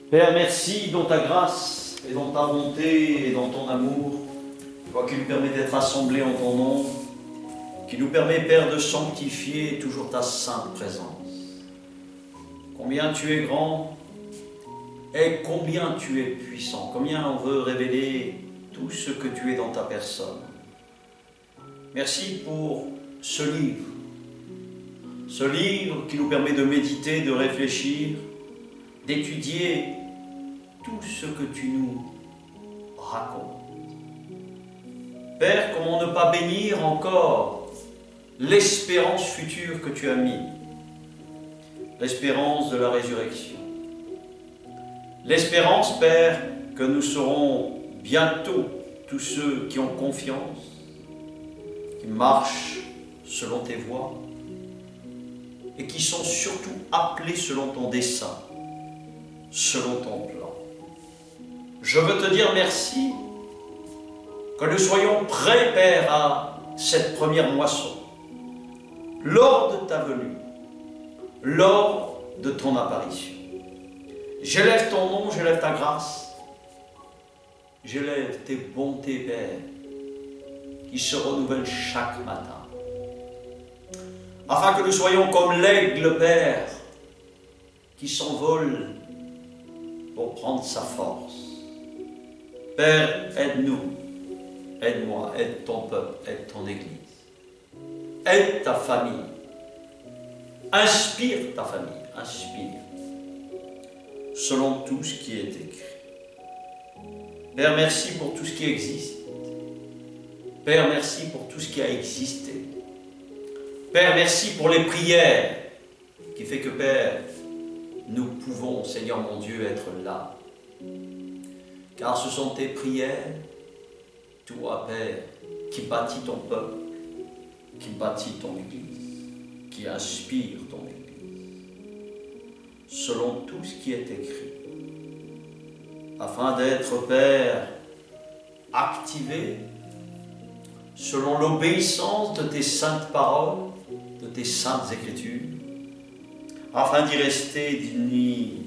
Père, merci dans ta grâce et dans ta bonté et dans ton amour, toi qui nous permets d'être assemblés en ton nom, qui nous permet, Père, de sanctifier toujours ta sainte présence. Combien tu es grand et combien tu es puissant, combien on veut révéler tout ce que tu es dans ta personne. Merci pour ce livre qui nous permet de méditer, de réfléchir, d'étudier tout ce que tu nous racontes. Père, comment ne pas bénir encore l'espérance future que tu as mis, l'espérance de la résurrection. L'espérance, Père, que nous serons bientôt tous ceux qui ont confiance, qui marchent selon tes voies et qui sont surtout appelés selon ton dessein, selon ton plan. Je veux te dire merci, que nous soyons prêts, Père, à cette première moisson, lors de ta venue, lors de ton apparition. J'élève ton nom, j'élève ta grâce, j'élève tes bontés, Père, qui se renouvellent chaque matin, afin que nous soyons comme l'aigle, Père, qui s'envole pour prendre sa force. Père, aide-nous, aide-moi, aide ton peuple, aide ton Église, aide ta famille, inspire ta famille, inspire, selon tout ce qui est écrit. Père, merci pour tout ce qui existe. Père, merci pour tout ce qui a existé. Père, merci pour les prières, qui fait que, Père, nous pouvons, Seigneur mon Dieu, être là. Car ce sont tes prières, toi, Père, qui bâtis ton peuple, qui bâtis ton Église, qui inspire ton Église, selon tout ce qui est écrit, afin d'être, Père, activé selon l'obéissance de tes saintes paroles, de tes saintes écritures, afin d'y rester, d'y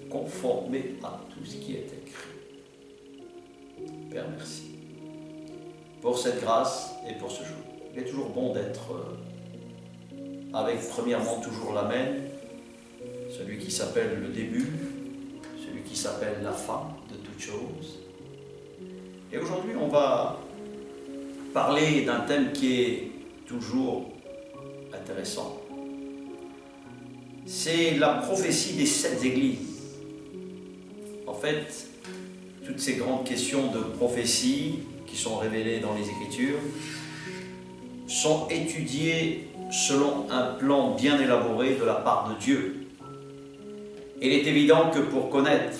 conformer à tout ce qui est écrit. Père, merci pour cette grâce et pour ce jour. Il est toujours bon d'être avec, premièrement, toujours l'Amen, celui qui s'appelle le début, celui qui s'appelle la fin de toutes choses. Et aujourd'hui, on va parler d'un thème qui est toujours intéressant. C'est la prophétie des 7 églises. En fait, toutes ces grandes questions de prophétie qui sont révélées dans les Écritures sont étudiées selon un plan bien élaboré de la part de Dieu. Et il est évident que pour connaître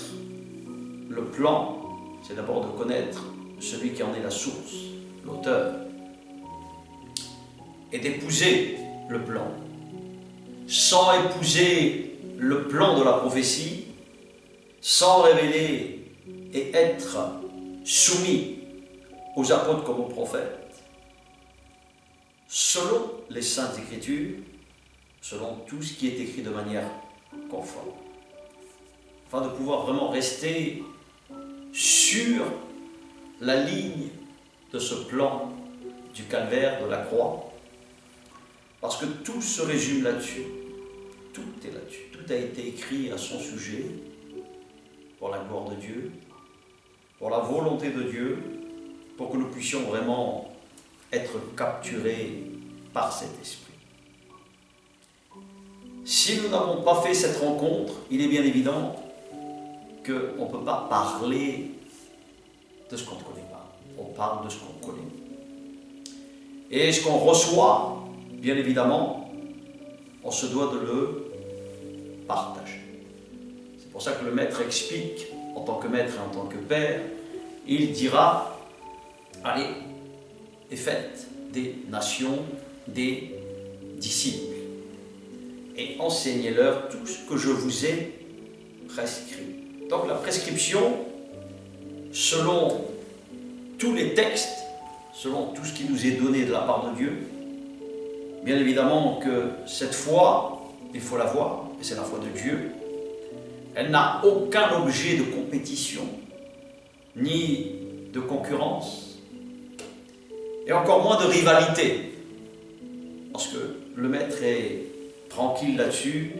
le plan, c'est d'abord de connaître celui qui en est la source, l'auteur, et d'épouser le plan. Sans épouser le plan de la prophétie, sans révéler et être soumis aux apôtres comme aux prophètes, selon les Saintes Écritures, selon tout ce qui est écrit de manière conforme, afin de pouvoir vraiment rester sur la ligne de ce plan du calvaire, de la croix, parce que tout se résume là-dessus, tout est là-dessus, tout a été écrit à son sujet, pour la gloire de Dieu, pour la volonté de Dieu, pour que nous puissions vraiment être capturés par cet esprit. Si nous n'avons pas fait cette rencontre, il est bien évident qu'on ne peut pas parler de ce qu'on ne connaît pas. On parle de ce qu'on connaît. Et ce qu'on reçoit, bien évidemment, on se doit de le partager. C'est pour ça que le maître explique, en tant que maître et en tant que père, il dira, allez, et faites des nations des disciples, et enseignez-leur tout ce que je vous ai prescrit. Donc la prescription, selon tous les textes, selon tout ce qui nous est donné de la part de Dieu, bien évidemment que cette foi, il faut la voir, et c'est la foi de Dieu, Elle n'a aucun objet de compétition, ni de concurrence, et encore moins de rivalité. Parce que le maître est tranquille là-dessus.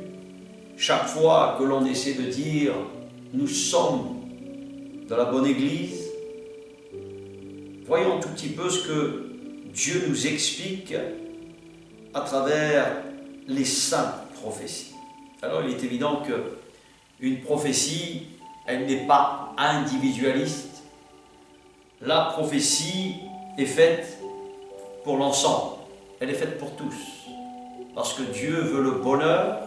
Chaque fois que l'on essaie de dire « nous sommes de la bonne Église », voyons un tout petit peu ce que Dieu nous explique à travers les saintes prophéties. Alors il est évident qu'une prophétie, elle n'est pas individualiste. La prophétie est faite pour l'ensemble, elle est faite pour tous. Parce que Dieu veut le bonheur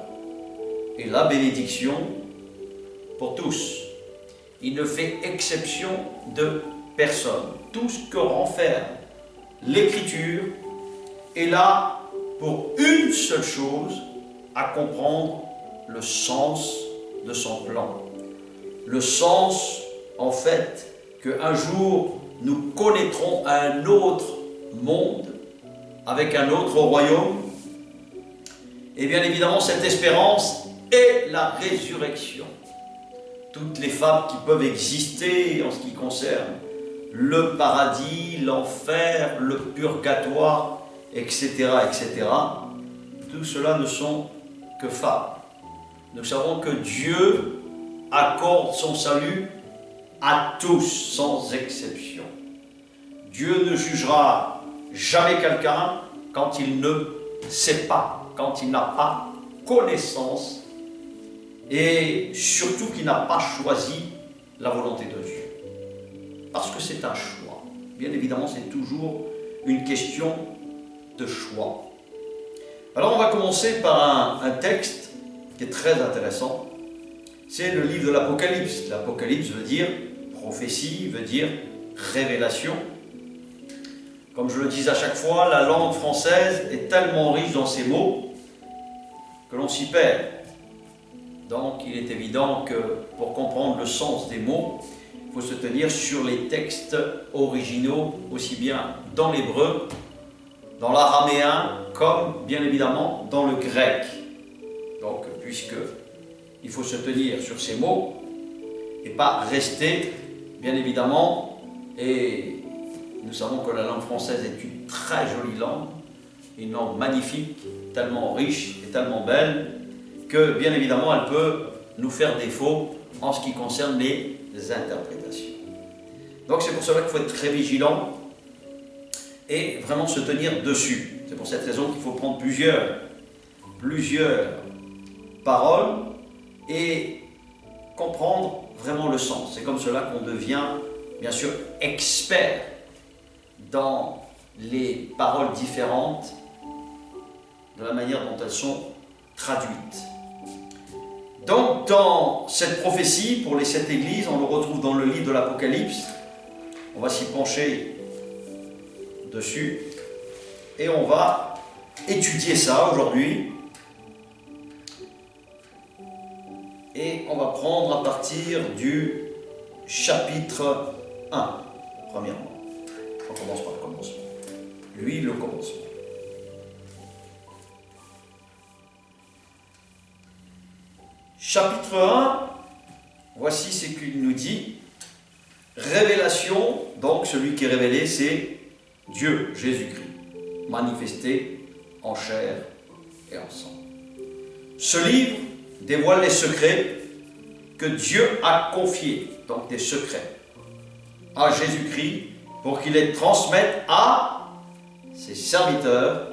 et la bénédiction pour tous. Il ne fait exception de personne. Tout ce que renferme l'Écriture est là pour une seule chose, à comprendre le sens de son plan. Le sens, en fait, qu'un jour nous connaîtrons un autre monde, avec un autre royaume. Et bien évidemment, cette espérance est la résurrection. Toutes les fables qui peuvent exister en ce qui concerne le paradis, l'enfer, le purgatoire, etc., etc., tout cela ne sont que fables. Nous savons que Dieu accorde son salut à tous, sans exception. Dieu ne jugera jamais quelqu'un quand il ne sait pas, quand il n'a pas connaissance et surtout qu'il n'a pas choisi la volonté de Dieu. Parce que c'est un choix. Bien évidemment, c'est toujours une question de choix. Alors on va commencer par un texte qui est très intéressant. C'est le livre de l'Apocalypse. L'Apocalypse veut dire prophétie, veut dire révélation. Comme je le dis à chaque fois, la langue française est tellement riche dans ses mots que l'on s'y perd. Donc il est évident que pour comprendre le sens des mots, il faut se tenir sur les textes originaux, aussi bien dans l'hébreu, dans l'araméen, comme bien évidemment dans le grec. Donc puisque il faut se tenir sur ces mots et pas rester, bien évidemment, et nous savons que la langue française est une très jolie langue, une langue magnifique, tellement riche et tellement belle, que bien évidemment elle peut nous faire défaut en ce qui concerne les interprétations. Donc c'est pour cela qu'il faut être très vigilant et vraiment se tenir dessus. C'est pour cette raison qu'il faut prendre plusieurs paroles et comprendre vraiment le sens. C'est comme cela qu'on devient bien sûr expert dans les paroles différentes, de la manière dont elles sont traduites. Donc dans cette prophétie pour les 7 églises, on le retrouve dans le livre de l'Apocalypse. On va s'y pencher dessus et on va étudier ça aujourd'hui. Et on va prendre à partir du chapitre 1, premièrement. On commence par le commencement. Lui, le commencement. Chapitre 1, voici ce qu'il nous dit. Révélation, donc celui qui est révélé, c'est Dieu, Jésus-Christ, manifesté en chair et en sang. Ce livre dévoile les secrets que Dieu a confiés, donc des secrets, à Jésus-Christ pour qu'il les transmette à ses serviteurs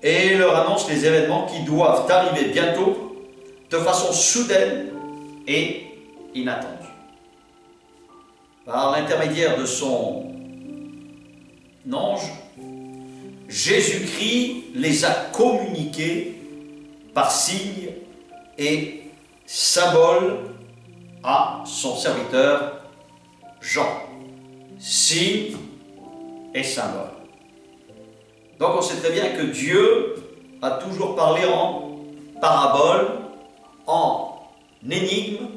et leur annonce les événements qui doivent arriver bientôt de façon soudaine et inattendue. Par l'intermédiaire de son ange, Jésus-Christ les a communiqués par signes et symboles à son serviteur Jean. Signes et symboles. Donc on sait très bien que Dieu a toujours parlé en parabole, en énigmes,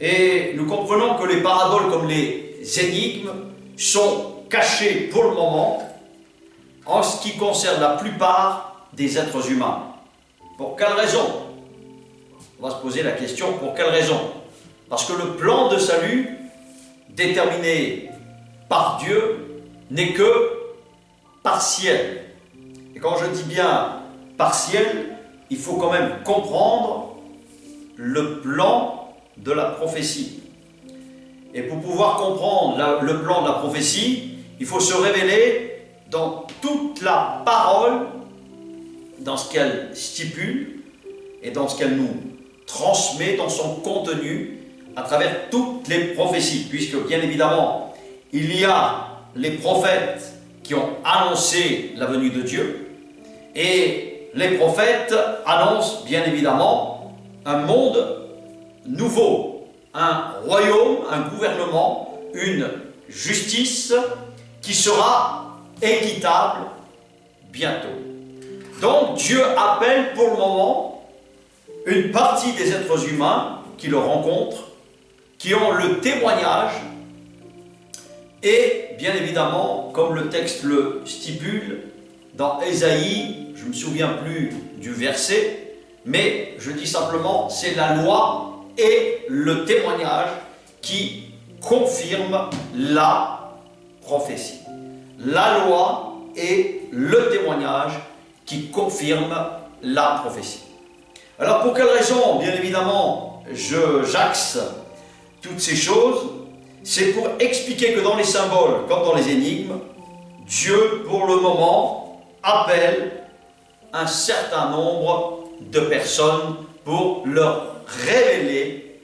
et nous comprenons que les paraboles comme les énigmes sont cachées pour le moment en ce qui concerne la plupart des êtres humains. Pour quelle raison? On va se poser la question, pour quelle raison? Parce que le plan de salut déterminé par Dieu n'est que partiel. Et quand je dis bien partiel, il faut quand même comprendre le plan de la prophétie. Et pour pouvoir comprendre le plan de la prophétie, il faut se révéler dans toute la parole, dans ce qu'elle stipule et dans ce qu'elle nous transmet dans son contenu à travers toutes les prophéties, puisque bien évidemment, il y a les prophètes qui ont annoncé la venue de Dieu, et les prophètes annoncent bien évidemment un monde nouveau, un royaume, un gouvernement, une justice qui sera équitable bientôt. Donc Dieu appelle pour le moment une partie des êtres humains qui le rencontrent, qui ont le témoignage, et bien évidemment, comme le texte le stipule, dans Ésaïe, je ne me souviens plus du verset, mais je dis simplement, c'est la loi et le témoignage qui confirment la prophétie. La loi et le témoignage qui confirment la prophétie. Alors pour quelle raison, bien évidemment, j'axe toutes ces choses? C'est pour expliquer que dans les symboles, comme dans les énigmes, Dieu, pour le moment, appelle un certain nombre de personnes pour leur révéler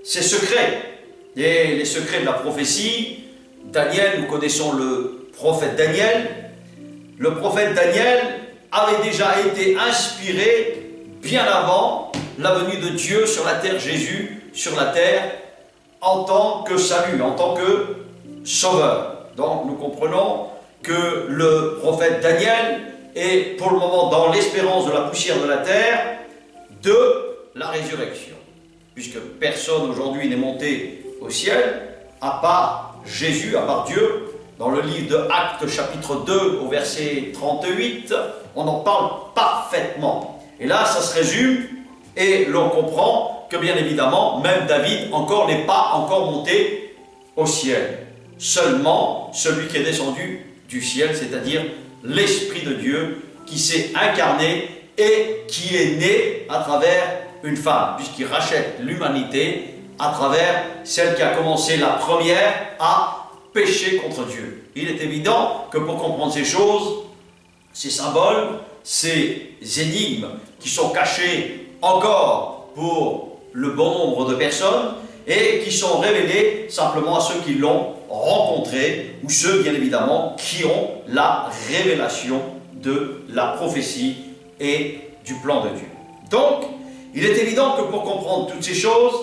ses secrets. Et les secrets de la prophétie, Daniel, nous connaissons le prophète Daniel. Le prophète Daniel avait déjà été inspiré bien avant la venue de Dieu sur la terre, Jésus sur la terre, en tant que salut, en tant que sauveur. Donc nous comprenons que le prophète Daniel est pour le moment dans l'espérance de la poussière de la terre de la résurrection. Puisque personne aujourd'hui n'est monté au ciel, à part Jésus, à part Dieu. Dans le livre de Actes chapitre 2 au verset 38, on en parle parfaitement. Et là, ça se résume et l'on comprend que bien évidemment, même David encore n'est pas encore monté au ciel. Seulement celui qui est descendu du ciel, c'est-à-dire l'Esprit de Dieu qui s'est incarné et qui est né à travers une femme, puisqu'il rachète l'humanité à travers celle qui a commencé la première à pécher contre Dieu. Il est évident que pour comprendre ces choses, ces symboles, ces énigmes qui sont cachés encore pour le bon nombre de personnes et qui sont révélés simplement à ceux qui l'ont rencontré ou ceux bien évidemment qui ont la révélation de la prophétie et du plan de Dieu. Donc, il est évident que pour comprendre toutes ces choses,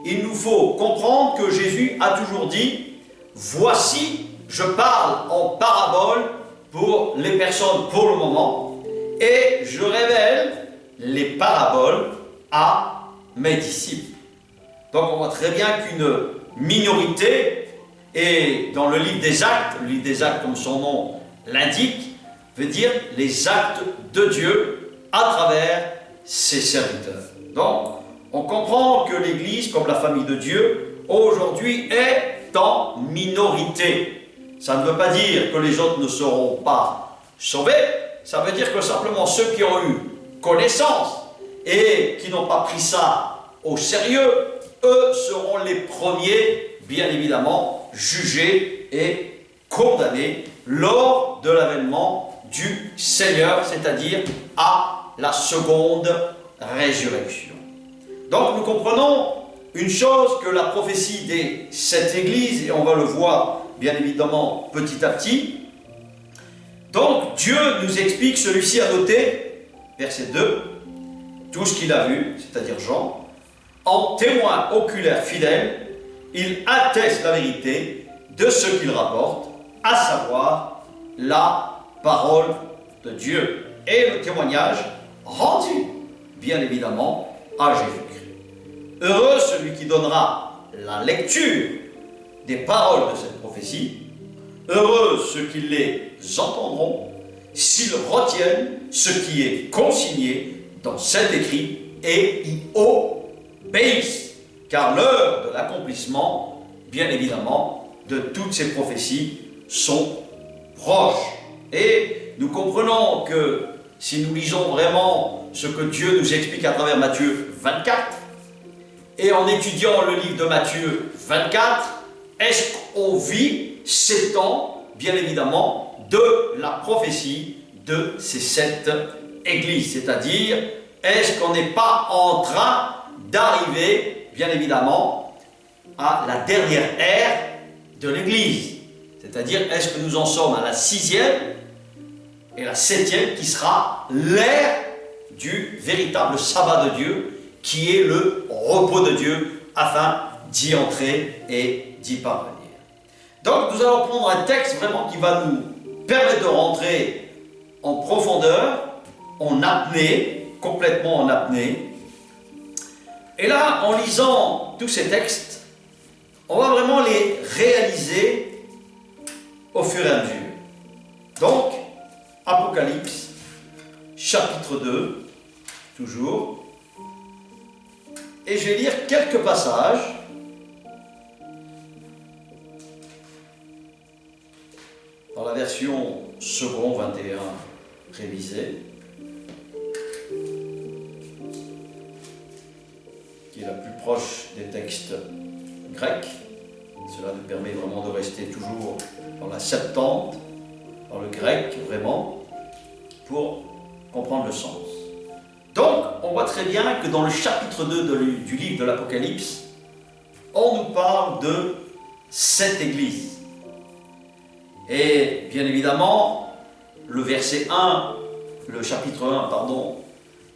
il nous faut comprendre que Jésus a toujours dit « Voici, je parle en parabole pour les personnes pour le moment et je révèle les paraboles à mes disciples. » Donc on voit très bien qu'une minorité, et dans le livre des actes comme son nom l'indique, veut dire les actes de Dieu à travers ses serviteurs. Donc on comprend que l'Église, comme la famille de Dieu, aujourd'hui est en minorité. Ça ne veut pas dire que les autres ne seront pas sauvés, ça veut dire que simplement ceux qui ont eu connaissance et qui n'ont pas pris ça au sérieux, eux seront les premiers, bien évidemment, jugés et condamnés lors de l'avènement du Seigneur, c'est-à-dire à la seconde résurrection. Donc nous comprenons une chose, que la prophétie des sept églises, et on va le voir bien évidemment petit à petit. Donc Dieu nous explique, celui-ci a noté, verset 2, tout ce qu'il a vu, c'est-à-dire Jean, en témoin oculaire fidèle, il atteste la vérité de ce qu'il rapporte, à savoir la parole de Dieu et le témoignage rendu, bien évidemment, à Jésus-Christ. Heureux celui qui donnera la lecture des paroles de cette prophétie, heureux ceux qui les entendront, s'ils retiennent ce qui est consigné dans cet écrit, et y obéissent, car l'heure de l'accomplissement, bien évidemment, de toutes ces prophéties sont proches. Et nous comprenons que si nous lisons vraiment ce que Dieu nous explique à travers Matthieu 24, et en étudiant le livre de Matthieu 24, est-ce qu'on vit ces temps, bien évidemment, de la prophétie de ces 7 églises? C'est-à-dire, est-ce qu'on n'est pas en train d'arriver, bien évidemment, à la dernière ère de l'Église? C'est-à-dire, est-ce que nous en sommes à la 6e et la 7e qui sera l'ère du véritable sabbat de Dieu, qui est le repos de Dieu, afin d'y entrer et d'y parvenir. Donc nous allons prendre un texte vraiment qui va nous permettre de rentrer en profondeur, en apnée, complètement en apnée. Et là, en lisant tous ces textes, on va vraiment les réaliser au fur et à mesure. Donc, Apocalypse, chapitre 2, toujours. Et je vais lire quelques passages. Dans la version second 21 révisée, qui est la plus proche des textes grecs. Cela nous permet vraiment de rester toujours dans la Septante, dans le grec vraiment, pour comprendre le sens. Donc, on voit très bien que dans le chapitre 2 du livre de l'Apocalypse, on nous parle de 7 églises. Et bien évidemment, le verset 1, le chapitre 1, pardon,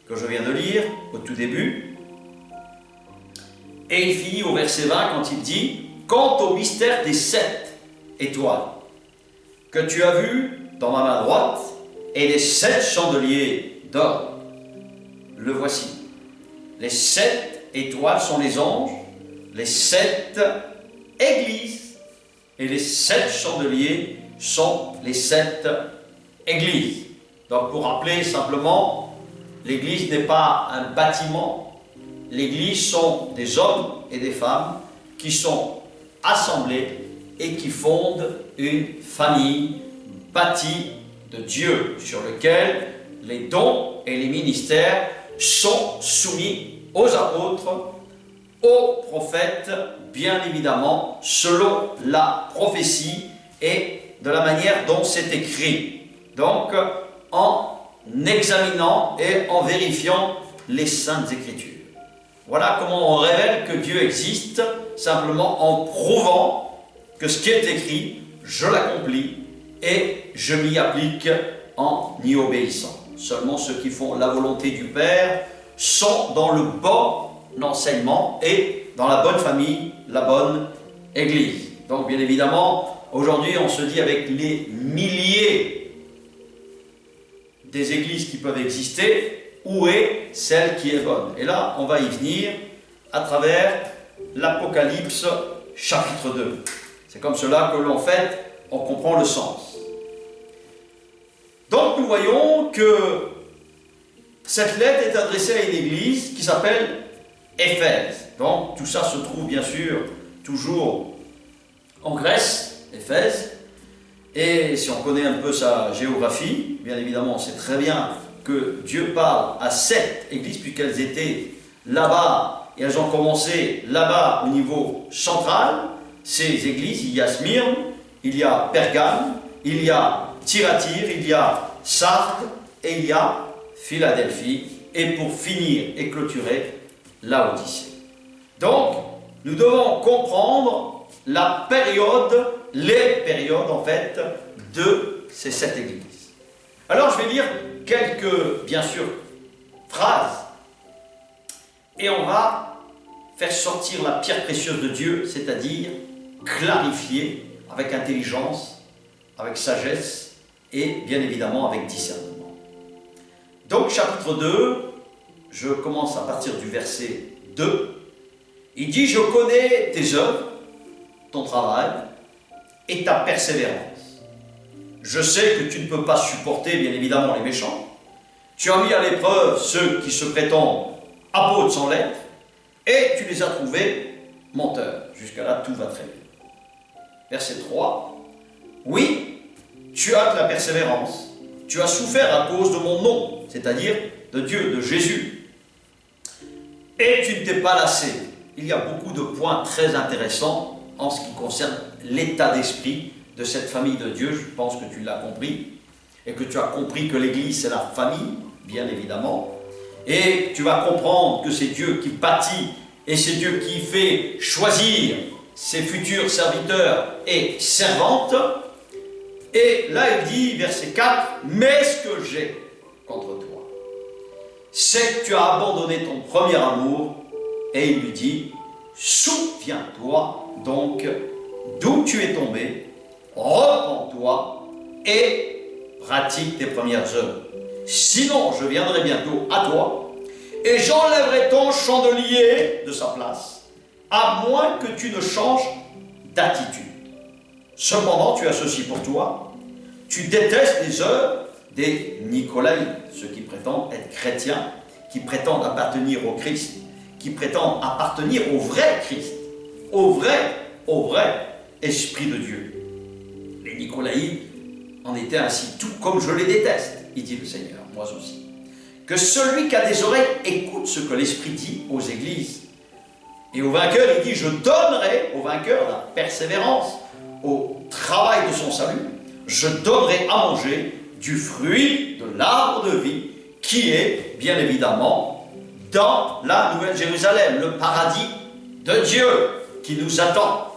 que je viens de lire au tout début, et il finit au verset 20 quand il dit « Quant au mystère des 7 étoiles que tu as vu dans ma main droite et les 7 chandeliers d'or, le voici. Les 7 étoiles sont les anges, les 7 églises, et les 7 chandeliers sont les 7 églises. » Donc pour rappeler simplement, l'église n'est pas un bâtiment, l'église sont des hommes et des femmes qui sont assemblés et qui fondent une famille bâtie de Dieu, sur lequel les dons et les ministères sont soumis aux apôtres, aux prophètes, bien évidemment, selon la prophétie et de la manière dont c'est écrit. Donc, en examinant et en vérifiant les Saintes Écritures. Voilà comment on révèle que Dieu existe, simplement en prouvant que ce qui est écrit, je l'accomplis et je m'y applique en y obéissant. Seulement ceux qui font la volonté du Père sont dans le bon enseignement et dans la bonne famille, la bonne Église. Donc bien évidemment, aujourd'hui on se dit avec les milliers des églises qui peuvent exister, où est celle qui est bonne? Et là, on va y venir à travers l'Apocalypse chapitre 2. C'est comme cela que l'on fait, on comprend le sens. Donc nous voyons que cette lettre est adressée à une église qui s'appelle Éphèse. Donc tout ça se trouve bien sûr toujours en Grèce, Éphèse. Et si on connaît un peu sa géographie, bien évidemment on sait très bien que Dieu parle à 7 églises puisqu'elles étaient là-bas et elles ont commencé là-bas au niveau central. Ces églises, il y a Smyrne, il y a Pergame, il y a Thyatire, il y a Sardes et il y a Philadelphie, et pour finir et clôturer, Laodicée. Donc, nous devons comprendre la période, les périodes en fait, de ces 7 églises. Alors, je vais lire quelques, bien sûr, phrases, et on va faire sortir la pierre précieuse de Dieu, c'est-à-dire clarifier avec intelligence, avec sagesse, et bien évidemment avec discernement. Donc chapitre 2, je commence à partir du verset 2. Il dit « Je connais tes œuvres, ton travail et ta persévérance. Je sais que tu ne peux pas supporter bien évidemment les méchants. Tu as mis à l'épreuve ceux qui se prétendent apôtres sans lettres, et tu les as trouvés menteurs. Jusqu'à là, tout va très bien. Verset 3. Oui, tu as de la persévérance. Tu as souffert à cause de mon nom, c'est-à-dire de Dieu, de Jésus. Et tu ne t'es pas lassé. Il y a beaucoup de points très intéressants en ce qui concerne l'état d'esprit de cette famille de Dieu. Je pense que tu l'as compris. Et que tu as compris que l'Église, c'est la famille, bien évidemment. Et tu vas comprendre que c'est Dieu qui bâtit et c'est Dieu qui fait choisir ses futurs serviteurs et servantes. Et là, il dit, verset 4, « Mais ce que j'ai contre toi, c'est que tu as abandonné ton premier amour. » Et il lui dit, « Souviens-toi donc d'où tu es tombé, repens-toi et pratique tes premières œuvres. Sinon, je viendrai bientôt à toi et j'enlèverai ton chandelier de sa place, à moins que tu ne changes d'attitude. Cependant, tu as ceci pour toi, tu détestes les œuvres des Nicolaïtes, ceux qui prétendent être chrétiens, qui prétendent appartenir au Christ, qui prétendent appartenir au vrai Christ, au vrai Esprit de Dieu. Les Nicolaïtes en étaient ainsi, tout comme je les déteste, il dit le Seigneur, moi aussi. Que celui qui a des oreilles écoute ce que l'Esprit dit aux églises. Et au vainqueur, il dit, je donnerai au vainqueur la persévérance, au travail de son salut, je donnerai à manger du fruit de l'arbre de vie, qui est, bien évidemment, dans la Nouvelle Jérusalem, le paradis de Dieu qui nous attend.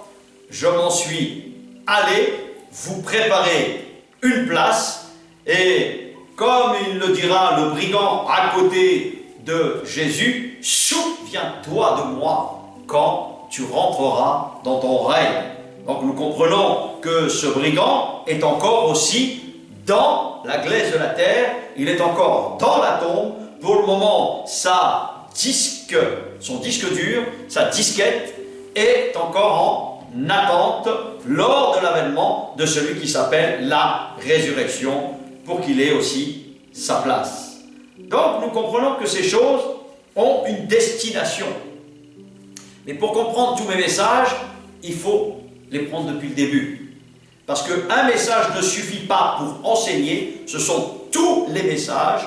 Je m'en suis allé vous préparer une place, et comme il le dira le brigand à côté de Jésus, souviens-toi de moi quand tu rentreras dans ton règne. Donc nous comprenons que ce brigand est encore aussi dans la glaise de la terre, il est encore dans la tombe. Pour le moment, son disque dur, sa disquette est encore en attente lors de l'avènement de celui qui s'appelle la résurrection, pour qu'il ait aussi sa place. Donc nous comprenons que ces choses ont une destination. Mais pour comprendre tous mes messages, il faut les prendre depuis le début. Parce qu'un message ne suffit pas pour enseigner, ce sont tous les messages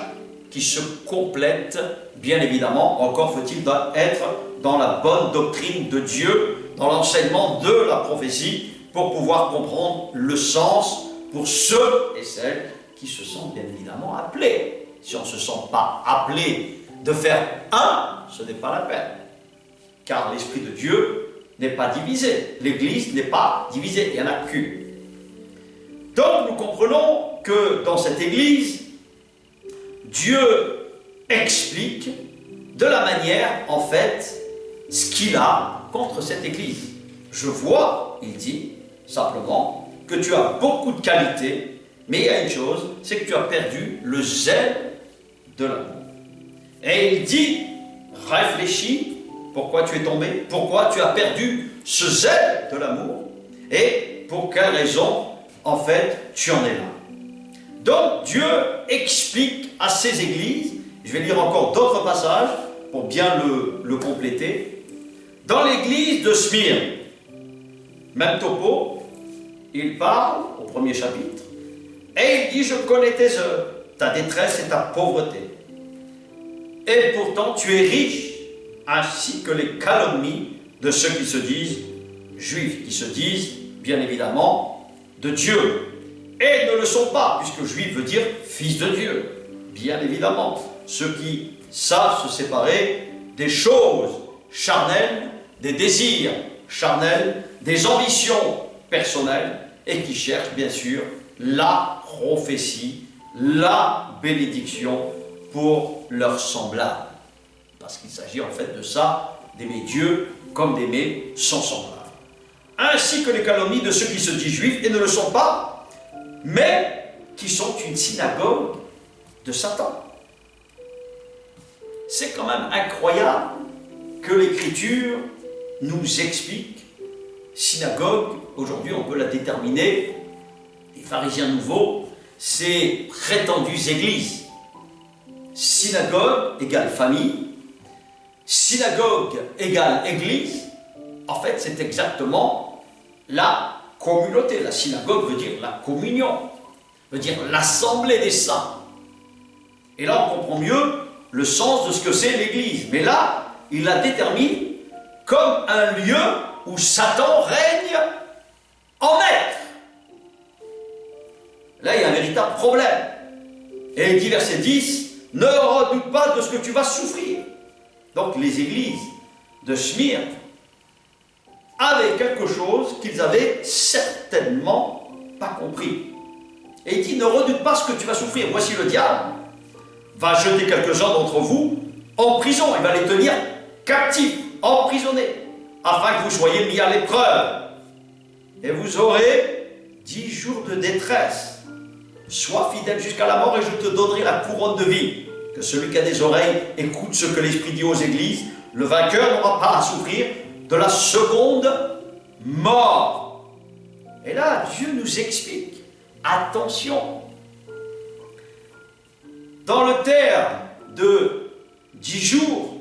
qui se complètent, bien évidemment. Encore faut-il être dans la bonne doctrine de Dieu, dans l'enseignement de la prophétie, pour pouvoir comprendre le sens pour ceux et celles qui se sentent bien évidemment appelés. Si on ne se sent pas appelé de faire un, ce n'est pas la peine. Car l'Esprit de Dieu n'est pas divisé. L'Église n'est pas divisée, il n'y en a qu'une. Donc nous comprenons que dans cette Église, Dieu explique de la manière, en fait, ce qu'il a contre cette Église. Je vois, il dit, simplement, que tu as beaucoup de qualités, mais il y a une chose, c'est que tu as perdu le zèle de l'amour. Et il dit, réfléchis, pourquoi tu es tombé, pourquoi tu as perdu ce zèle de l'amour, et pour quelle raison, en fait, tu en es là. Donc, Dieu explique à ces églises, je vais lire encore d'autres passages pour bien le compléter. Dans l'église de Smyrne, même topo, il parle au premier chapitre, et il dit, je connais tes œuvres, ta détresse et ta pauvreté. Et pourtant, tu es riche, ainsi que les calomnies de ceux qui se disent juifs, qui se disent, bien évidemment, de Dieu. Et ne le sont pas, puisque juif veut dire fils de Dieu, bien évidemment. Ceux qui savent se séparer des choses charnelles, des désirs charnels, des ambitions personnelles, et qui cherchent bien sûr la prophétie, la bénédiction pour leurs semblables. Parce qu'il s'agit en fait de ça, d'aimer Dieu comme d'aimer son semblable. Ainsi que les calomnies de ceux qui se disent juifs et ne le sont pas, mais qui sont une synagogue de Satan. C'est quand même incroyable que l'Écriture nous explique. Synagogue, aujourd'hui on peut la déterminer, les pharisiens nouveaux, c'est prétendues églises. Synagogue égale famille, synagogue égale église, en fait c'est exactement la communauté. La synagogue veut dire la communion, veut dire l'assemblée des saints. Et là on comprend mieux le sens de ce que c'est l'église. Mais là, il la détermine comme un lieu où Satan règne en maître. Là, il y a un véritable problème. Et il dit, verset 10, « Ne redoute pas de ce que tu vas souffrir. » Donc, les églises de Smyrne avaient quelque chose qu'ils avaient certainement pas compris. Et il dit, « Ne redoute pas ce que tu vas souffrir. Voici le diable va jeter quelques-uns d'entre vous en prison. Il va les tenir captifs, emprisonnés, afin que vous soyez mis à l'épreuve. Et vous aurez 10 jours de détresse. Sois fidèle jusqu'à la mort et je te donnerai la couronne de vie. Que celui qui a des oreilles écoute ce que l'Esprit dit aux églises. Le vainqueur n'aura pas à souffrir de la seconde mort. » Et là, Dieu nous explique, attention, dans le terme de 10 jours,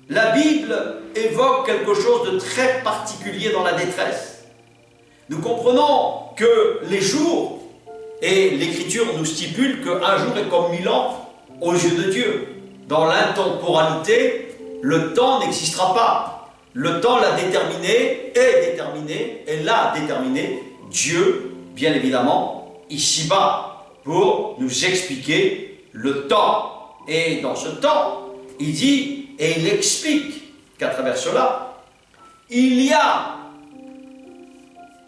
la Bible évoque quelque chose de très particulier dans la détresse. Nous comprenons que les jours, et l'Écriture nous stipule qu'un jour est comme 1000 ans aux yeux de Dieu. Dans l'intemporalité, le temps n'existera pas. Le temps l'a déterminé, et l'a déterminé Dieu, bien évidemment, ici-bas, pour nous expliquer le temps. Et dans ce temps, il dit, et il explique qu'à travers cela, il y a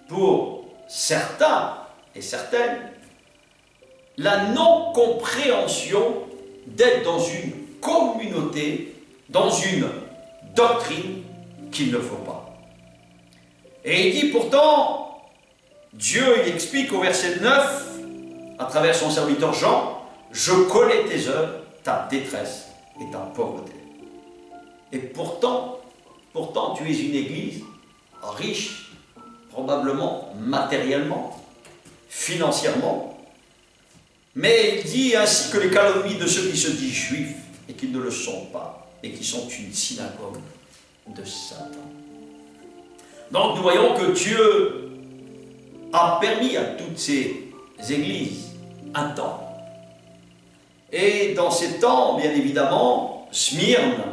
pour certains et certaines la non-compréhension d'être dans une communauté, dans une doctrine qu'il ne faut pas. Et il dit pourtant, Dieu il explique au verset 9, à travers son serviteur Jean, « Je connais tes œuvres, ta détresse et ta pauvreté. » Et pourtant, tu es une église riche, probablement matériellement, financièrement, mais il dit ainsi que les calomnies de ceux qui se disent juifs et qui ne le sont pas, et qui sont une synagogue de Satan. Donc nous voyons que Dieu a permis à toutes ces églises un temps. Et dans ces temps, bien évidemment, Smyrne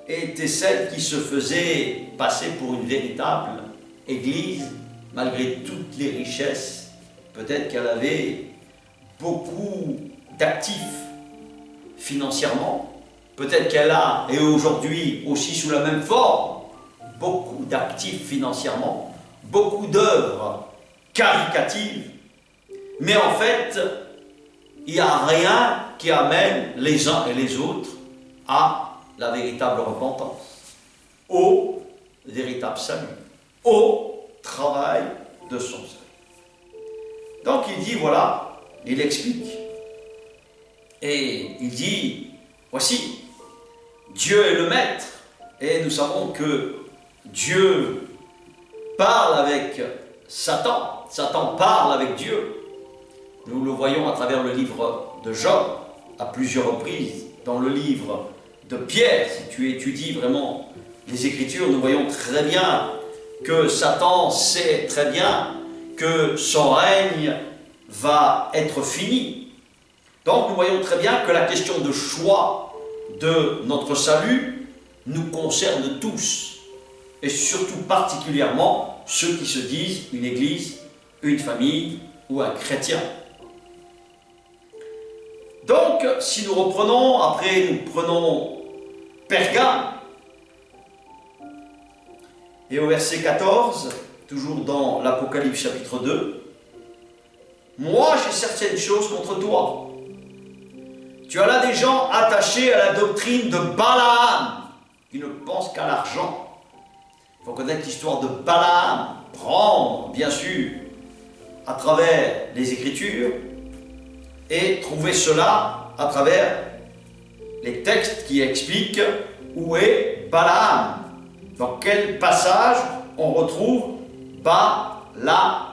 était celle qui se faisait passer pour une véritable église, malgré toutes les richesses. Peut-être qu'elle avait beaucoup d'actifs financièrement. Peut-être qu'elle a, et aujourd'hui aussi sous la même forme, beaucoup d'actifs financièrement, beaucoup d'œuvres caritatives. Mais en fait, il n'y a rien qui amène les uns et les autres à la véritable repentance, au véritable salut, au travail de son salut. Donc il dit, voilà, il explique. Et il dit, voici, Dieu est le maître. Et nous savons que Dieu parle avec Satan. Satan parle avec Dieu. Nous le voyons à travers le livre de Job, à plusieurs reprises, dans le livre de Pierre. Si tu étudies vraiment les Écritures, nous voyons très bien que Satan sait très bien que son règne va être fini. Donc nous voyons très bien que la question de choix de notre salut nous concerne tous, et surtout particulièrement ceux qui se disent une église, une famille ou un chrétien. Donc, si nous reprenons, après nous prenons Pergame, et au verset 14, toujours dans l'Apocalypse chapitre 2, « Moi j'ai certaines choses contre toi. Tu as là des gens attachés à la doctrine de Balaam, qui ne pensent qu'à l'argent. » Il faut connaître l'histoire de Balaam, prendre, bien sûr, à travers les Écritures, et trouver cela à travers les textes qui expliquent où est Balaam. Dans quel passage on retrouve Balaam?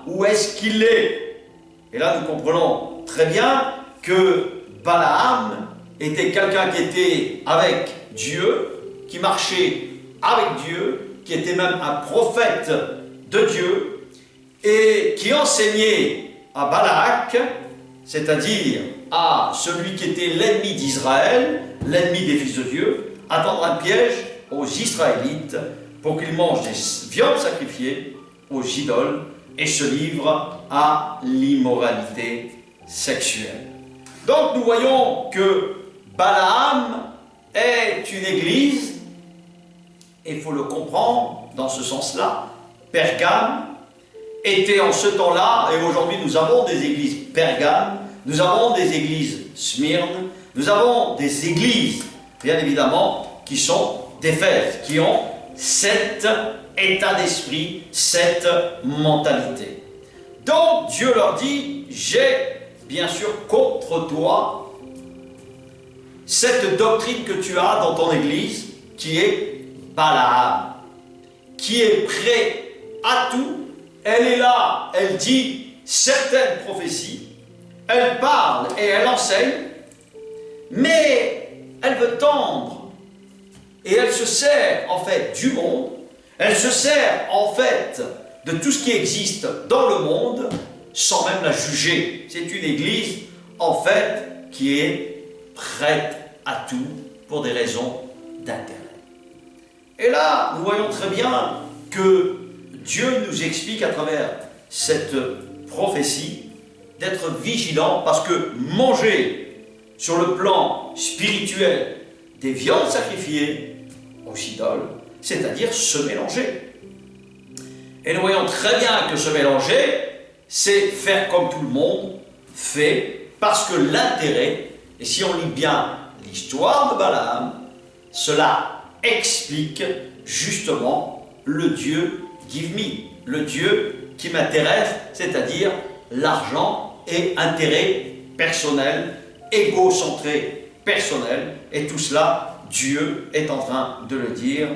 Où est-ce qu'il est? Et là nous comprenons très bien que Balaam était quelqu'un qui était avec Dieu, qui marchait avec Dieu, qui était même un prophète de Dieu, et qui enseignait à Balak, c'est-à-dire à celui qui était l'ennemi d'Israël, l'ennemi des fils de Dieu, à tendre un piège aux Israélites pour qu'ils mangent des viandes sacrifiées aux idoles et se livrent à l'immoralité sexuelle. Donc nous voyons que Balaam est une église, et il faut le comprendre dans ce sens-là. Pergame était en ce temps-là, et aujourd'hui nous avons des églises Pergame, nous avons des églises Smyrne, nous avons des églises, bien évidemment, qui sont d'Éphèse, qui ont cet état d'esprit, cette mentalité. Donc Dieu leur dit, j'ai bien sûr contre toi cette doctrine que tu as dans ton église, qui est Balaam, qui est prêt à tout. Elle est là, elle dit certaines prophéties, elle parle et elle enseigne, mais elle veut tendre et elle se sert en fait du monde, elle se sert en fait de tout ce qui existe dans le monde sans même la juger. C'est une église en fait qui est prête à tout pour des raisons d'intérêt. Et là, nous voyons très bien que Dieu nous explique à travers cette prophétie d'être vigilant, parce que manger sur le plan spirituel des viandes sacrifiées aux idoles, c'est-à-dire se mélanger. Et nous voyons très bien que se mélanger, c'est faire comme tout le monde fait, parce que l'intérêt, et si on lit bien l'histoire de Balaam, cela explique justement le Dieu give me, le Dieu qui m'intéresse, c'est-à-dire l'argent et intérêt personnel, égocentré personnel, et tout cela, Dieu est en train de le dire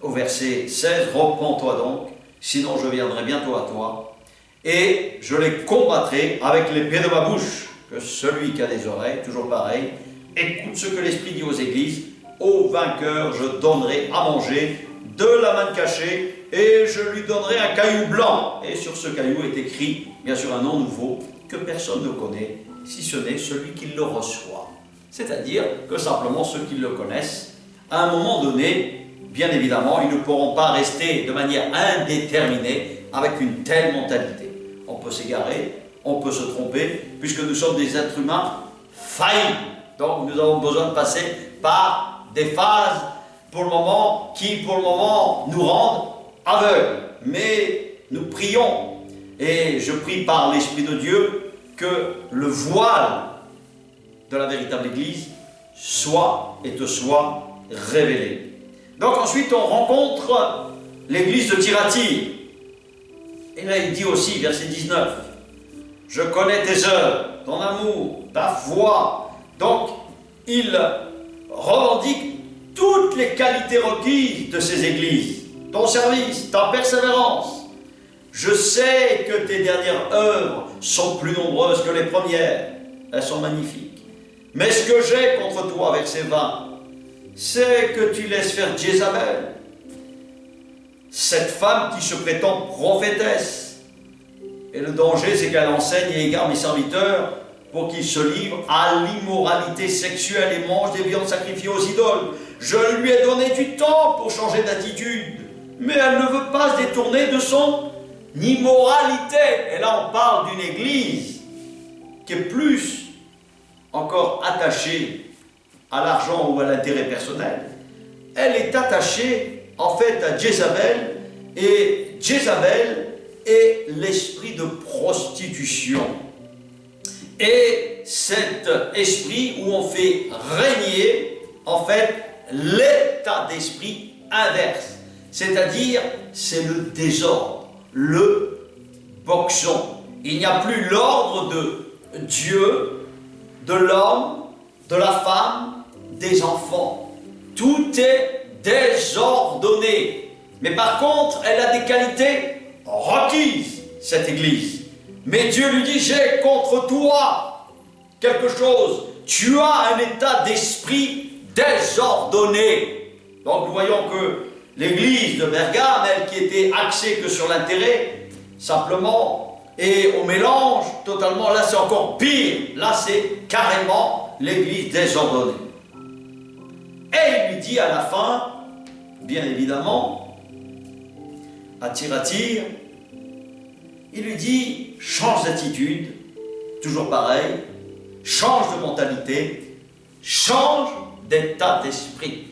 au verset 16, « Repens-toi donc, sinon je viendrai bientôt à toi, et je les combattrai avec l'épée de ma bouche, que celui qui a des oreilles, toujours pareil, écoute ce que l'Esprit dit aux églises, au vainqueur je donnerai à manger de la manne cachée, et je lui donnerai un caillou blanc. » Et sur ce caillou est écrit, bien sûr, un nom nouveau, que personne ne connaît, si ce n'est celui qui le reçoit. C'est-à-dire que simplement ceux qui le connaissent, à un moment donné, bien évidemment, ils ne pourront pas rester de manière indéterminée avec une telle mentalité. On peut s'égarer, on peut se tromper, puisque nous sommes des êtres humains faillibles. Donc nous avons besoin de passer par des phases qui pour le moment nous rendent aveugles. Mais nous prions, et je prie par l'Esprit de Dieu que le voile de la véritable Église soit et te soit révélé. Donc ensuite on rencontre l'église de Thyatire. Et là il dit aussi, verset 19, « Je connais tes œuvres, ton amour, ta foi. » Donc il revendique toutes les qualités requises de ces églises, ton service, ta persévérance. Je sais que tes dernières œuvres sont plus nombreuses que les premières. Elles sont magnifiques. Mais ce que j'ai contre toi, verset 20, c'est que tu laisses faire Jézabel, cette femme qui se prétend prophétesse. Et le danger, c'est qu'elle enseigne et égare mes serviteurs pour qu'ils se livrent à l'immoralité sexuelle et mangent des viandes sacrifiées aux idoles. Je lui ai donné du temps pour changer d'attitude, mais elle ne veut pas se détourner de son immoralité. Et là, on parle d'une église qui est plus encore attachée à l'argent ou à l'intérêt personnel. Elle est attachée en fait à Jézabel, et Jézabel est l'esprit de prostitution. Et cet esprit où on fait régner en fait l'état d'esprit inverse, c'est-à-dire c'est le désordre, le boxon. Il n'y a plus l'ordre de Dieu, de l'homme, de la femme, des enfants. Tout est désordonné. Mais par contre, elle a des qualités requises, cette église. Mais Dieu lui dit, j'ai contre toi quelque chose tu as un état d'esprit désordonné. Donc nous voyons que l'église de Bergame, elle qui était axée que sur l'intérêt, simplement, et au mélange, totalement, là c'est encore pire. Là c'est carrément l'église désordonnée. Et il lui dit à la fin, bien évidemment, à tir, il lui dit, change d'attitude, toujours pareil, change de mentalité, change d'état d'esprit.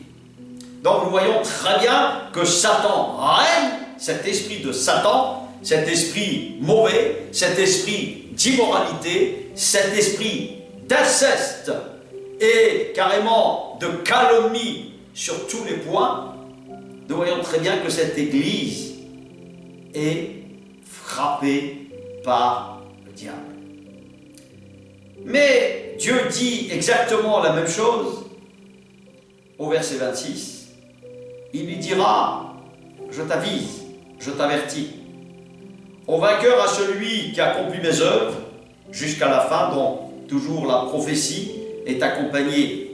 Donc nous voyons très bien que Satan règne, cet esprit de Satan, cet esprit mauvais, cet esprit d'immoralité, cet esprit d'inceste et carrément de calomnie sur tous les points. Nous voyons très bien que cette église est frappée par le diable. Mais Dieu dit exactement la même chose au verset 26. Il lui dira, je t'avise, je t'avertis. Au vainqueur, à celui qui accomplit mes œuvres jusqu'à la fin, dont toujours la prophétie est accompagnée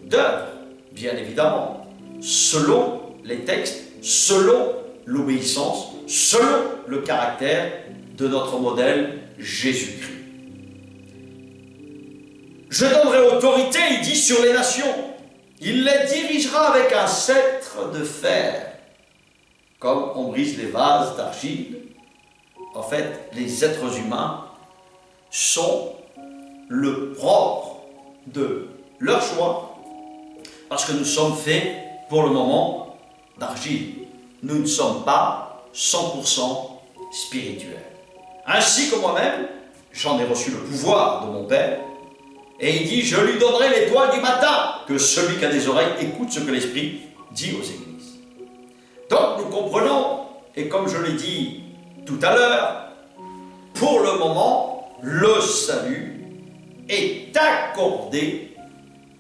d'œuvres, bien évidemment, selon les textes, selon l'obéissance, selon le caractère de notre modèle Jésus-Christ. Je donnerai autorité, il dit, sur les nations. Il les dirigera avec un sceptre de fer, comme on brise les vases d'argile. En fait, les êtres humains sont le propre de leur choix, parce que nous sommes faits, pour le moment, d'argile. Nous ne sommes pas 100% spirituels. Ainsi que moi-même, j'en ai reçu le pouvoir de mon Père, et il dit, je lui donnerai l'étoile du matin, que celui qui a des oreilles écoute ce que l'Esprit dit aux églises. Donc nous comprenons, et comme je l'ai dit tout à l'heure, pour le moment, le salut est accordé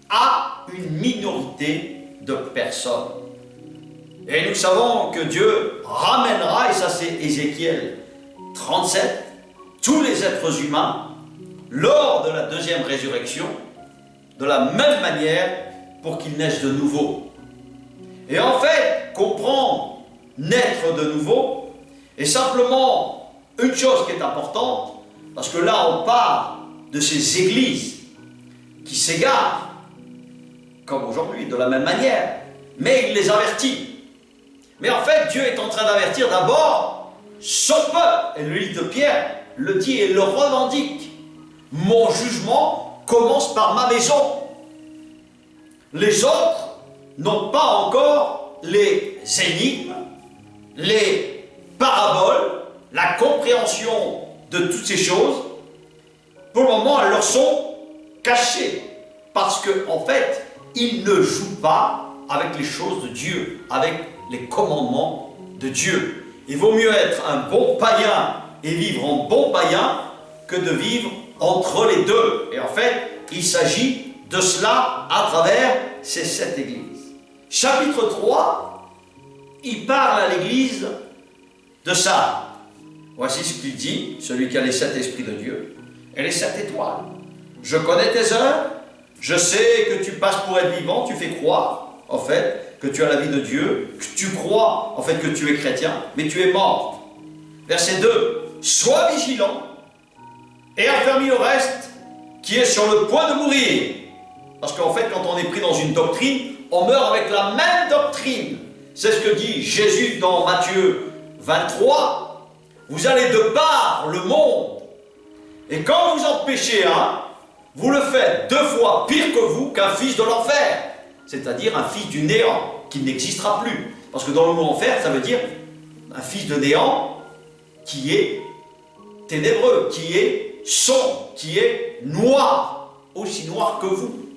à une minorité de personnes. Et nous savons que Dieu ramènera, et ça c'est Ézéchiel 37, tous les êtres humains lors de la deuxième résurrection, de la même manière, pour qu'ils naissent de nouveau. Et en fait, comprendre, naître de nouveau, est simplement une chose qui est importante, parce que là on parle de ces églises qui s'égarent, comme aujourd'hui, de la même manière, mais il les avertit. Mais en fait, Dieu est en train d'avertir d'abord son peuple, et le livre de Pierre le dit et le revendique. Mon jugement commence par ma maison. Les autres n'ont pas encore les énigmes, les paraboles, la compréhension de toutes ces choses. Pour le moment, elles leur sont cachées. Parce qu'en fait, ils ne jouent pas avec les choses de Dieu, avec les commandements de Dieu. Il vaut mieux être un bon païen et vivre en bon païen que de vivre entre les deux. Et en fait, il s'agit de cela à travers ces 7 églises. Chapitre 3, il parle à l'église de Sardes. Voici ce qu'il dit, celui qui a les 7 esprits de Dieu et les 7 étoiles. Je connais tes œuvres, je sais que tu passes pour être vivant, tu fais croire, en fait, que tu as la vie de Dieu, que tu crois, en fait, que tu es chrétien, mais tu es mort. Verset 2, sois vigilant et affermis le reste qui est sur le point de mourir. Parce qu'en fait, quand on est pris dans une doctrine, on meurt avec la même doctrine. C'est ce que dit Jésus dans Matthieu 23. Vous allez de par le monde, et quand vous en péchez un, vous le faites 2 fois pire que vous qu'un fils de l'enfer. C'est-à-dire un fils du néant, qui n'existera plus. Parce que dans le mot enfer, ça veut dire un fils de néant qui est ténébreux, qui est sombre, qui est noir, aussi noir que vous.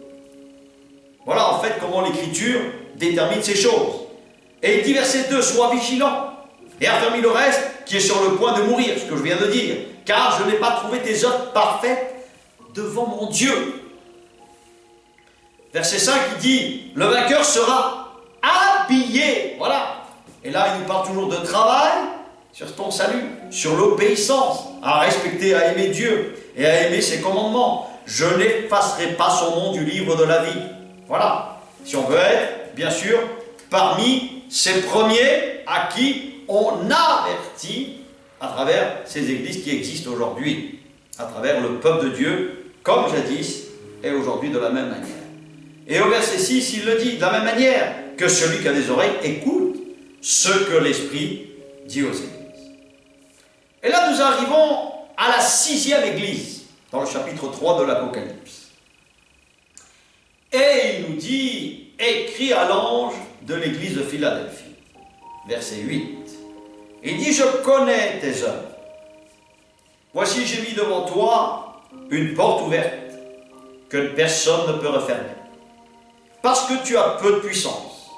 Voilà en fait comment l'Écriture détermine ces choses. Et il dit verset 2, sois vigilant et affermis le reste qui est sur le point de mourir, ce que je viens de dire, car je n'ai pas trouvé tes œuvres parfaites devant mon Dieu. Verset 5, il dit, le vainqueur sera habillé. Voilà. Et là, il nous parle toujours de travail sur ton salut, sur l'obéissance, à respecter, à aimer Dieu et à aimer ses commandements. je n'effacerai pas son nom du livre de la vie. Voilà. Si on veut être, bien sûr, parmi ces premiers à qui on avertit à travers ces églises qui existent aujourd'hui, à travers le peuple de Dieu, comme jadis, et aujourd'hui de la même manière. Et au verset 6, il le dit de la même manière, que celui qui a des oreilles écoute ce que l'Esprit dit aux églises. Et là, nous arrivons à la 6e église, dans le chapitre 3 de l'Apocalypse. Et il nous dit, écrit à l'ange de l'église de Philadelphie, verset 8. Il dit, je connais tes œuvres. Voici, j'ai mis devant toi une porte ouverte que personne ne peut refermer. Parce que tu as peu de puissance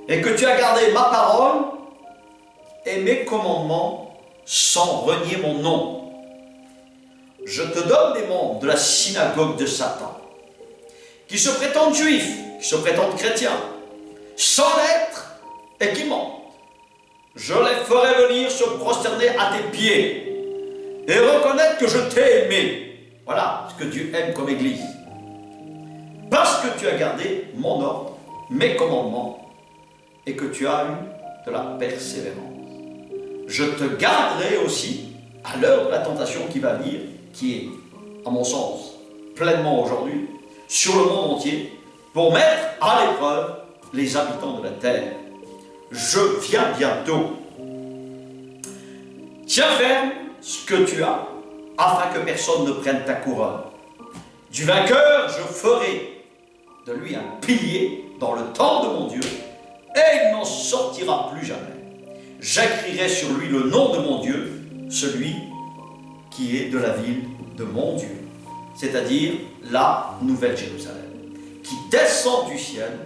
et que tu as gardé ma parole et mes commandements sans renier mon nom. Je te donne des membres de la synagogue de Satan qui se prétendent juifs, qui se prétendent chrétiens, sans l'être et qui mentent. Je les ferai venir se prosterner à tes pieds et reconnaître que je t'ai aimé. Voilà ce que Dieu aime comme Église. Parce que tu as gardé mon ordre, mes commandements, et que tu as eu de la persévérance. Je te garderai aussi à l'heure de la tentation qui va venir, qui est, à mon sens, pleinement aujourd'hui, sur le monde entier, pour mettre à l'épreuve les habitants de la terre. Je viens bientôt. Tiens ferme ce que tu as, afin que personne ne prenne ta couronne. Du vainqueur, je ferai de lui un pilier dans le temple de mon Dieu, et il n'en sortira plus jamais. J'écrirai sur lui le nom de mon Dieu, celui qui est de la ville de mon Dieu, c'est-à-dire la Nouvelle Jérusalem, qui descend du ciel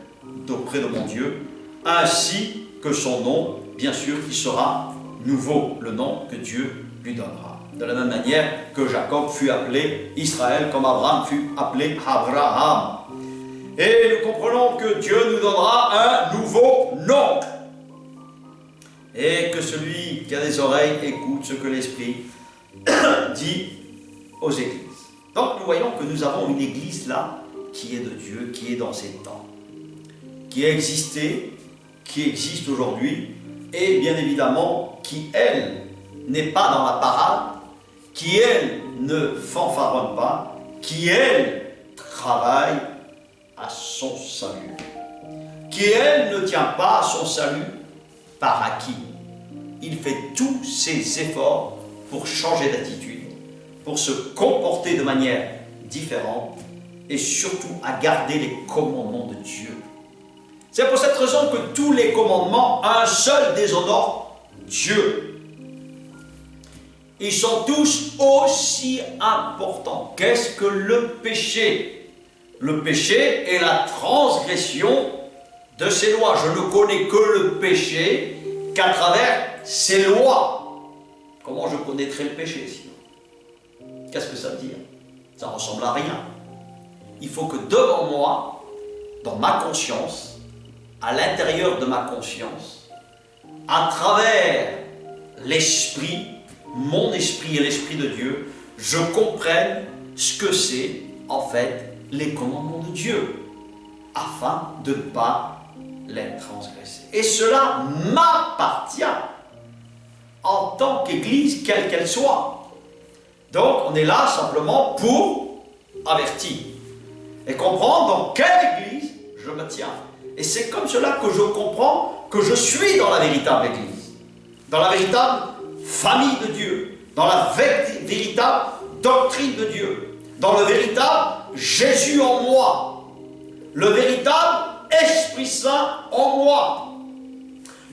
d'auprès de mon Dieu, ainsi que son nom, bien sûr, qui sera nouveau, le nom que Dieu lui donnera. De la même manière que Jacob fut appelé Israël, comme Abraham fut appelé Abraham. Et nous comprenons que Dieu nous donnera un nouveau nom. Et que celui qui a des oreilles écoute ce que l'Esprit dit aux églises. Donc nous voyons que nous avons une église là, qui est de Dieu, qui est dans ses temps, qui a existé, qui existe aujourd'hui, et bien évidemment, qui elle n'est pas dans la parade, qui elle ne fanfaronne pas, qui elle travaille à son salut, qui elle ne tient pas à son salut par acquis. Il fait tous ses efforts pour changer d'attitude, pour se comporter de manière différente et surtout à garder les commandements de Dieu. C'est pour cette raison que tous les commandements, un seul déshonore Dieu. Ils sont tous aussi importants. Qu'est-ce que le péché? Le péché est la transgression de ses lois. Je ne connais que le péché qu'à travers ses lois. Comment je connaîtrais le péché sinon? Qu'est-ce que ça veut dire? Ça ne ressemble à rien. Il faut que devant moi, dans ma conscience, à l'intérieur de ma conscience, à travers l'esprit, mon esprit et l'esprit de Dieu, je comprenne ce que c'est en fait les commandements de Dieu, afin de ne pas les transgresser. Et cela m'appartient en tant qu'Église, quelle qu'elle soit. Donc on est là simplement pour avertir et comprendre dans quelle Église je me tiens. Et c'est comme cela que je comprends que je suis dans la véritable Église, dans la véritable famille de Dieu, dans la véritable doctrine de Dieu, dans le véritable Jésus en moi, le véritable Esprit Saint en moi,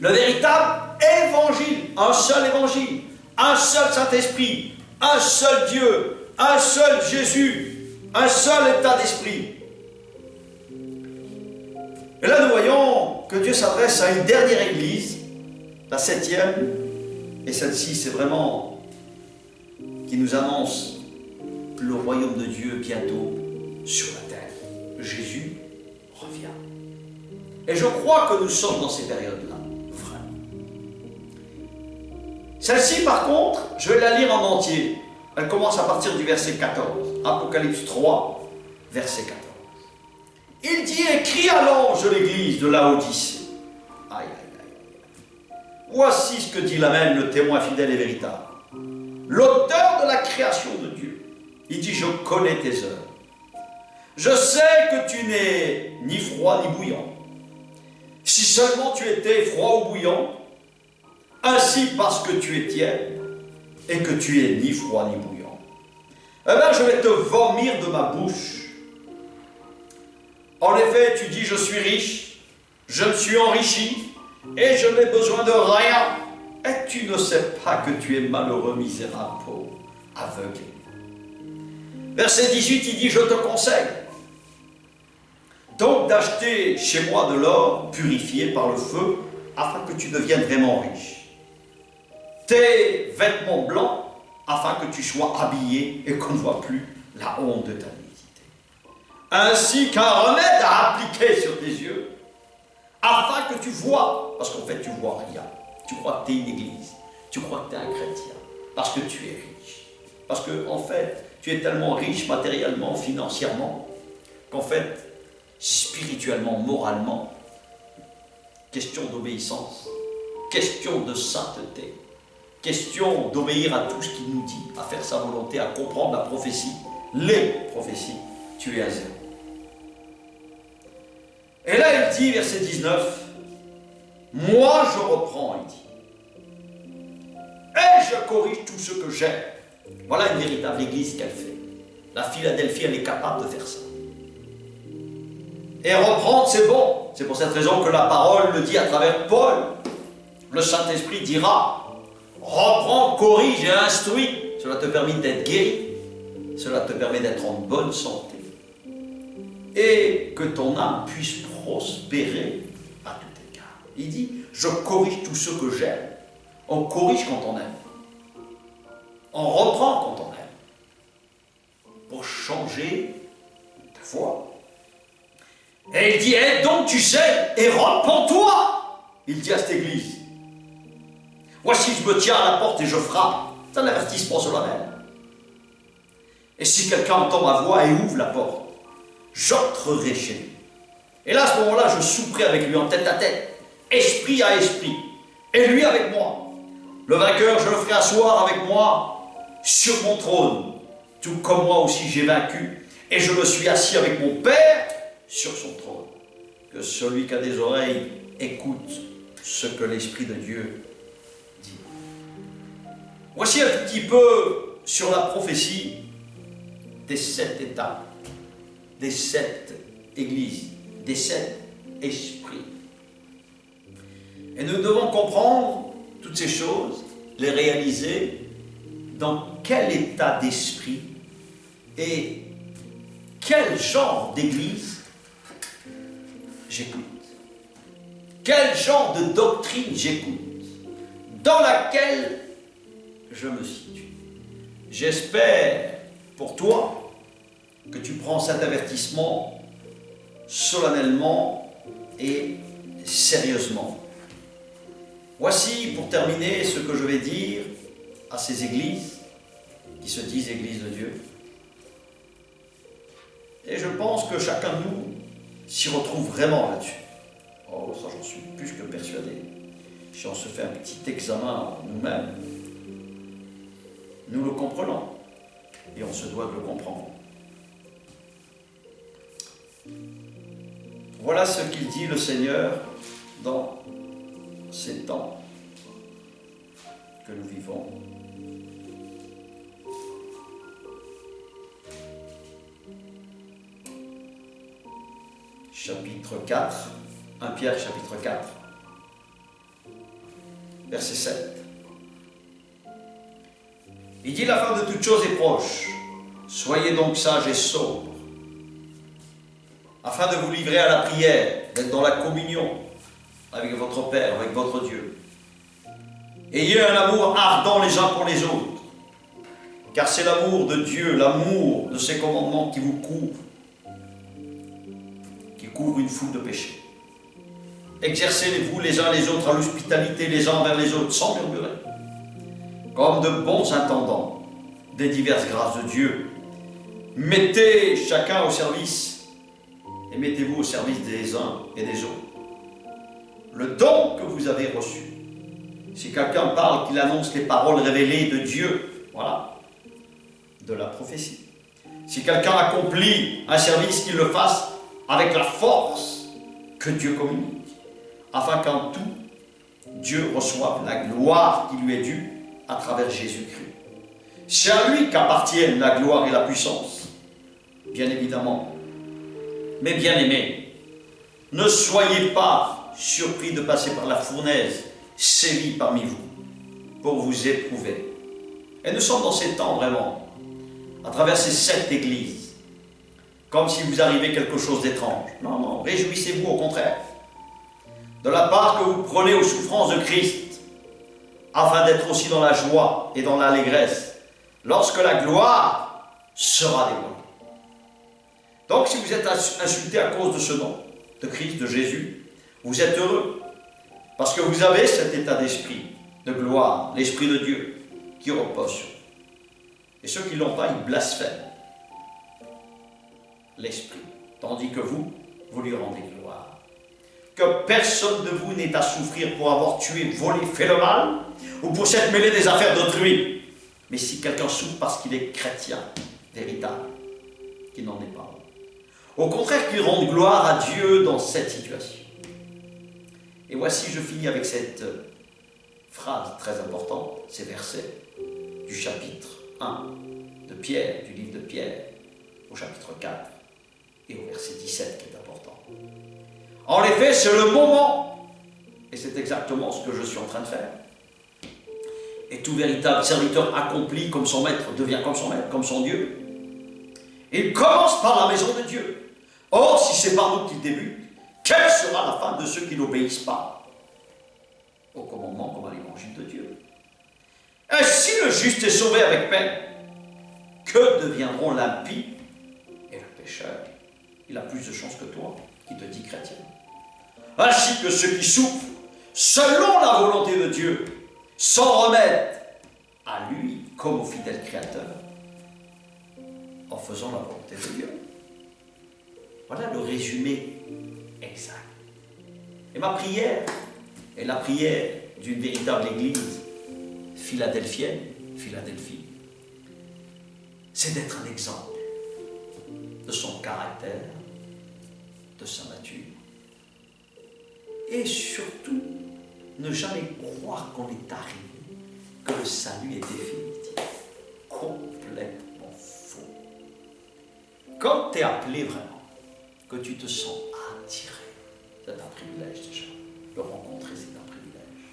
le véritable évangile, un seul Saint-Esprit, un seul Dieu, un seul Jésus, un seul état d'esprit. Et là, nous voyons que Dieu s'adresse à une dernière église, la 7e, et celle-ci, c'est vraiment qui nous annonce le royaume de Dieu bientôt sur la terre. Jésus revient. Et je crois que nous sommes dans ces périodes-là, vraiment. Celle-ci, par contre, je vais la lire en entier. Elle commence à partir du verset 14. Apocalypse 3, verset 14. Il dit, écrit à l'ange de l'église de Laodicée. Aïe, aïe, aïe. Voici ce que dit l'Amen, le témoin fidèle et véritable. L'auteur de la création de Dieu. Il dit, je connais tes œuvres. Je sais que tu n'es ni froid ni bouillant. Si seulement tu étais froid ou bouillant, ainsi parce que tu es tiède et que tu es ni froid ni bouillant, eh bien je vais te vomir de ma bouche. En effet, tu dis, je suis riche, je me suis enrichi et je n'ai besoin de rien. Et tu ne sais pas que tu es malheureux, misérable, pauvre, aveuglé. Verset 18, il dit, je te conseille donc d'acheter chez moi de l'or purifié par le feu, afin que tu deviennes vraiment riche. Tes vêtements blancs, afin que tu sois habillé et qu'on ne voit plus la honte de ta nudité. Ainsi qu'un remède à appliquer sur tes yeux, afin que tu vois, parce qu'en fait tu vois rien. Tu crois que tu es une église, tu crois que tu es un chrétien, parce que tu es riche. Parce que, en fait, tu es tellement riche matériellement, financièrement, qu'en fait, spirituellement, moralement, question d'obéissance, question de sainteté, question d'obéir à tout ce qu'il nous dit, à faire sa volonté, à comprendre la prophétie, les prophéties, tu es à zéro. Et là, il dit, verset 19, moi je reprends, il dit, et je corrige tout ce que j'aime. Voilà une véritable église qu'elle fait. La Philadelphie, elle est capable de faire ça. Et reprendre, c'est bon. C'est pour cette raison que la parole le dit à travers Paul. Le Saint-Esprit dira, reprends, corrige et instruis. Cela te permet d'être guéri. Cela te permet d'être en bonne santé. Et que ton âme puisse prospérer à tout égard. Il dit, je corrige tout ce que j'aime. On corrige quand on aime. On reprend quand on aime. Pour changer de foi. Et il dit, eh, donc tu sais, et repens-toi. Il dit à cette église, voici je me tiens à la porte et je frappe. C'est un avertissement solennel. Et si quelqu'un entend ma voix et ouvre la porte, j'entrerai chez lui. Et là, à ce moment-là, je souperai avec lui en tête à tête, esprit à esprit, et lui avec moi. Le vainqueur, je le ferai asseoir avec moi sur mon trône, tout comme moi aussi j'ai vaincu, et je me suis assis avec mon Père sur son trône. Que celui qui a des oreilles écoute ce que l'Esprit de Dieu dit. Voici un petit peu sur la prophétie des 7 étapes, des 7 églises, des 7 esprits. Et nous devons comprendre toutes ces choses, les réaliser dans quel état d'esprit et quel genre d'église j'écoute. Quel genre de doctrine j'écoute, dans laquelle je me situe. J'espère pour toi que tu prends cet avertissement solennellement et sérieusement. Voici pour terminer ce que je vais dire à ces églises qui se disent églises de Dieu. Et je pense que chacun de nous s'y retrouve vraiment là-dessus. Oh, ça j'en suis plus que persuadé. Si on se fait un petit examen nous-mêmes, nous le comprenons et on se doit de le comprendre. Voilà ce qu'il dit le Seigneur dans ces temps que nous vivons. Chapitre 4, 1 Pierre chapitre 4, verset 7. Il dit, la fin de toute chose est proche. Soyez donc sages et sobres, afin de vous livrer à la prière, d'être dans la communion avec votre Père, avec votre Dieu. Ayez un amour ardent les uns pour les autres, car c'est l'amour de Dieu, l'amour de ses commandements qui vous couvre une foule de péchés. Exercez-vous les uns les autres à l'hospitalité les uns envers les autres, sans murmurer, comme de bons intendants, des diverses grâces de Dieu. Mettez chacun au service, et mettez-vous au service des uns et des autres. Le don que vous avez reçu. Si quelqu'un parle, qu'il annonce les paroles révélées de Dieu, voilà, de la prophétie. Si quelqu'un accomplit un service, qu'il le fasse avec la force que Dieu communique, afin qu'en tout, Dieu reçoive la gloire qui lui est due à travers Jésus-Christ. C'est à lui qu'appartiennent la gloire et la puissance, bien évidemment. Mais bien aimés, ne soyez pas surpris de passer par la fournaise sévie parmi vous pour vous éprouver. Et nous sommes dans ces temps vraiment, à travers ces 7 églises, comme si vous arrivait quelque chose d'étrange. Non, non, réjouissez-vous au contraire, de la part que vous prenez aux souffrances de Christ, afin d'être aussi dans la joie et dans l'allégresse, lorsque la gloire sera dévoilée. Donc si vous êtes insulté à cause de ce nom, de Christ, de Jésus, vous êtes heureux, parce que vous avez cet état d'esprit, de gloire, l'Esprit de Dieu, qui repose sur vous. Et ceux qui ne l'ont pas, ils blasphèment l'Esprit, tandis que vous lui rendez gloire. Que personne de vous n'ait à souffrir pour avoir tué, volé, fait le mal, ou pour s'être mêlé des affaires d'autrui. Mais si quelqu'un souffre parce qu'il est chrétien, véritable, qu'il n'en est pas. Au contraire, qu'il rende gloire à Dieu dans cette situation. Et voici, je finis avec cette phrase très importante, ces versets du chapitre 1 de Pierre, du livre de Pierre, au chapitre 4 et au verset 17 qui est important. En effet, c'est le moment, et c'est exactement ce que je suis en train de faire. Et tout véritable serviteur accompli comme son maître devient comme son maître, comme son Dieu. Il commence par la maison de Dieu. Or, si c'est par nous qu'il débute, quelle sera la fin de ceux qui n'obéissent pas au commandement comme à l'évangile de Dieu? Et si le juste est sauvé avec peine, que deviendront l'impie et le pécheur? Il a plus de chance que toi, qui te dit chrétien. Ainsi que ceux qui souffrent, selon la volonté de Dieu, s'en remettent à lui comme au fidèle Créateur, en faisant la volonté de Dieu. Voilà le résumé exact. Et ma prière, et la prière d'une véritable église philadelphienne, Philadelphie, c'est d'être un exemple de son caractère, de sa nature, et surtout, ne jamais croire qu'on est arrivé, que le salut est définitif. Complètement faux. Quand tu es appelé vraiment, que tu te sens attiré, c'est un privilège déjà. Le rencontrer, c'est un privilège.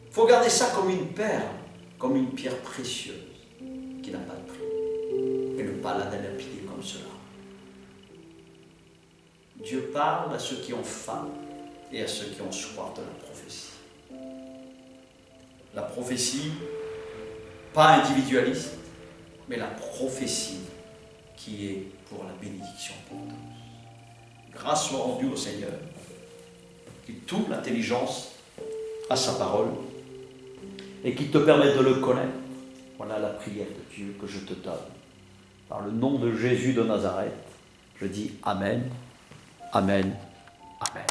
Il faut garder ça comme une perle, comme une pierre précieuse, qui n'a pas de prix. Et ne pas la lapider comme cela. Dieu parle à ceux qui ont faim et à ceux qui ont soif de la prophétie. La prophétie, pas individualiste, mais la prophétie qui est pour la bénédiction pour tous. Grâce soit rendue au Seigneur, qui t'ouvre l'intelligence à sa parole et qui te permet de le connaître. Voilà la prière de Dieu que je te donne. Par le nom de Jésus de Nazareth, je dis Amen, Amen, Amen.